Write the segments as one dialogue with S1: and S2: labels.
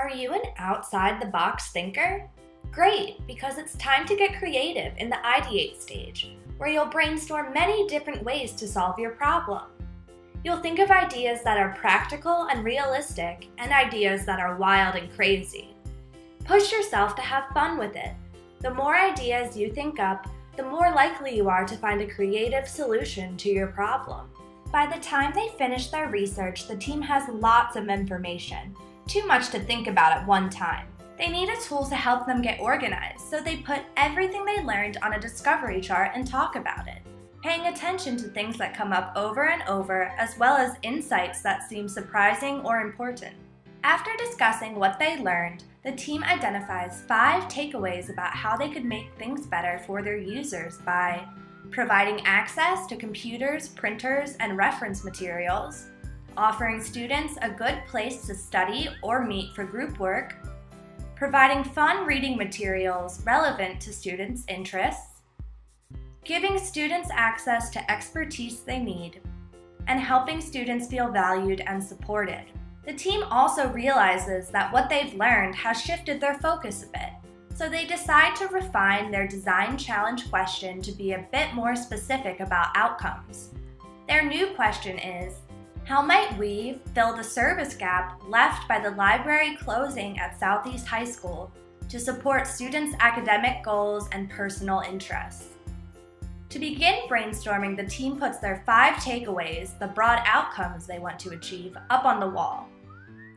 S1: Are you an outside-the-box thinker? Great, because it's time to get creative in the Ideate stage, where you'll brainstorm many different ways to solve your problem. You'll think of ideas that are practical and realistic, and ideas that are wild and crazy. Push yourself to have fun with it. The more ideas you think up, the more likely you are to find a creative solution to your problem. By the time they finish their research, the team has lots of information, too much to think about at one time. They need a tool to help them get organized, so they put everything they learned on a discovery chart and talk about it, paying attention to things that come up over and over, as well as insights that seem surprising or important. After discussing what they learned, the team identifies 5 takeaways about how they could make things better for their users by providing access to computers, printers, and reference materials, offering students a good place to study or meet for group work, providing fun reading materials relevant to students' interests, giving students access to expertise they need, and helping students feel valued and supported. The team also realizes that what they've learned has shifted their focus a bit, so they decide to refine their design challenge question to be a bit more specific about outcomes. Their new question is, how might we fill the service gap left by the library closing at Southeast High School to support students' academic goals and personal interests? To begin brainstorming, the team puts their 5 takeaways, the broad outcomes they want to achieve, up on the wall.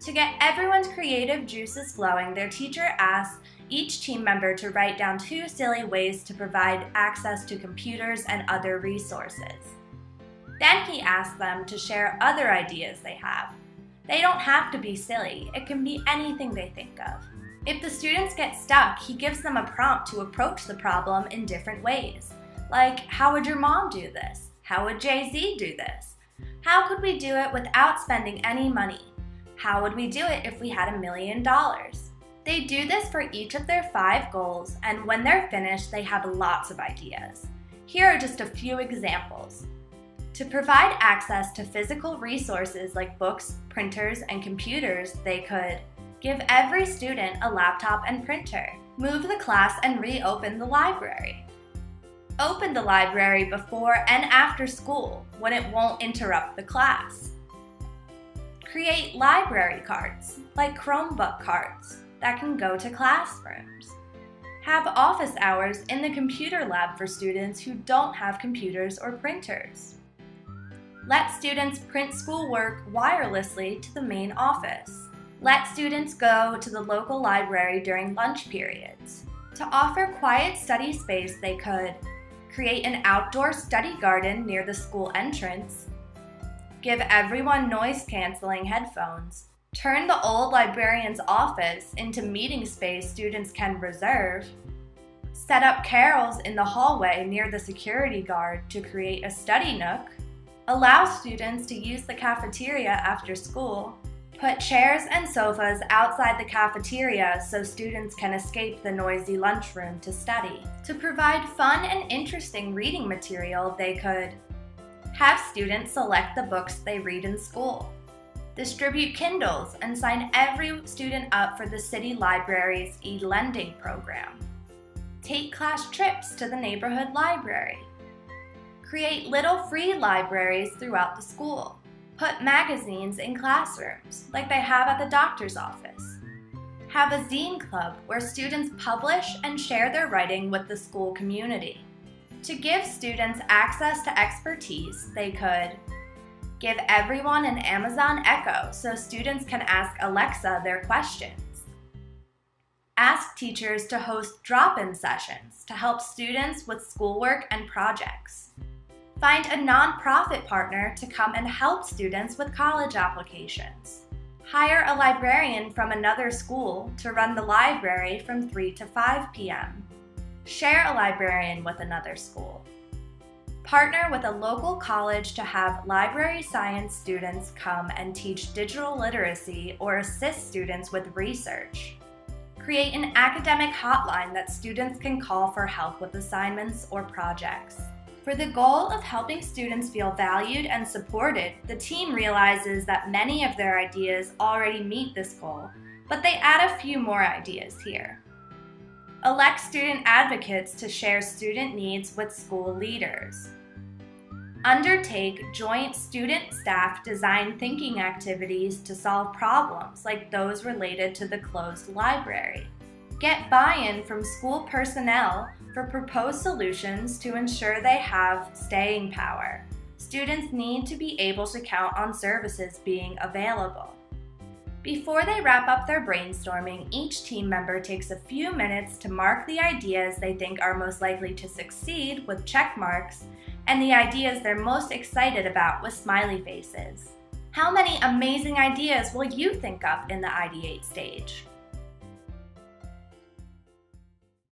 S1: To get everyone's creative juices flowing, their teacher asks each team member to write down 2 silly ways to provide access to computers and other resources. Then he asks them to share other ideas they have. They don't have to be silly, it can be anything they think of. If the students get stuck, he gives them a prompt to approach the problem in different ways. Like, how would your mom do this? How would Jay-Z do this? How could we do it without spending any money? How would we do it if we had $1 million? They do this for each of their 5 goals, and when they're finished, they have lots of ideas. Here are just a few examples. To provide access to physical resources like books, printers, and computers, they could give every student a laptop and printer, move the class and reopen the library, open the library before and after school when it won't interrupt the class, create library cards like Chromebook cards that can go to classrooms, have office hours in the computer lab for students who don't have computers or printers, let students print schoolwork wirelessly to the main office. Let students go to the local library during lunch periods. To offer quiet study space, they could create an outdoor study garden near the school entrance, give everyone noise-canceling headphones, turn the old librarian's office into meeting space students can reserve, set up carols in the hallway near the security guard to create a study nook, allow students to use the cafeteria after school, put chairs and sofas outside the cafeteria so students can escape the noisy lunchroom to study. To provide fun and interesting reading material, they could have students select the books they read in school, distribute Kindles and sign every student up for the city library's e-lending program, take class trips to the neighborhood library, create little free libraries throughout the school, put magazines in classrooms like they have at the doctor's office, have a zine club where students publish and share their writing with the school community. To give students access to expertise, they could give everyone an Amazon Echo so students can ask Alexa their questions, ask teachers to host drop-in sessions to help students with schoolwork and projects, find a nonprofit partner to come and help students with college applications, hire a librarian from another school to run the library from 3 to 5 p.m., share a librarian with another school, partner with a local college to have library science students come and teach digital literacy or assist students with research, create an academic hotline that students can call for help with assignments or projects. For the goal of helping students feel valued and supported, the team realizes that many of their ideas already meet this goal, but they add a few more ideas here. Elect student advocates to share student needs with school leaders. Undertake joint student-staff design thinking activities to solve problems like those related to the closed library. Get buy-in from school personnel for proposed solutions to ensure they have staying power. Students need to be able to count on services being available. Before they wrap up their brainstorming, each team member takes a few minutes to mark the ideas they think are most likely to succeed with check marks and the ideas they're most excited about with smiley faces. How many amazing ideas will you think up in the Ideate stage?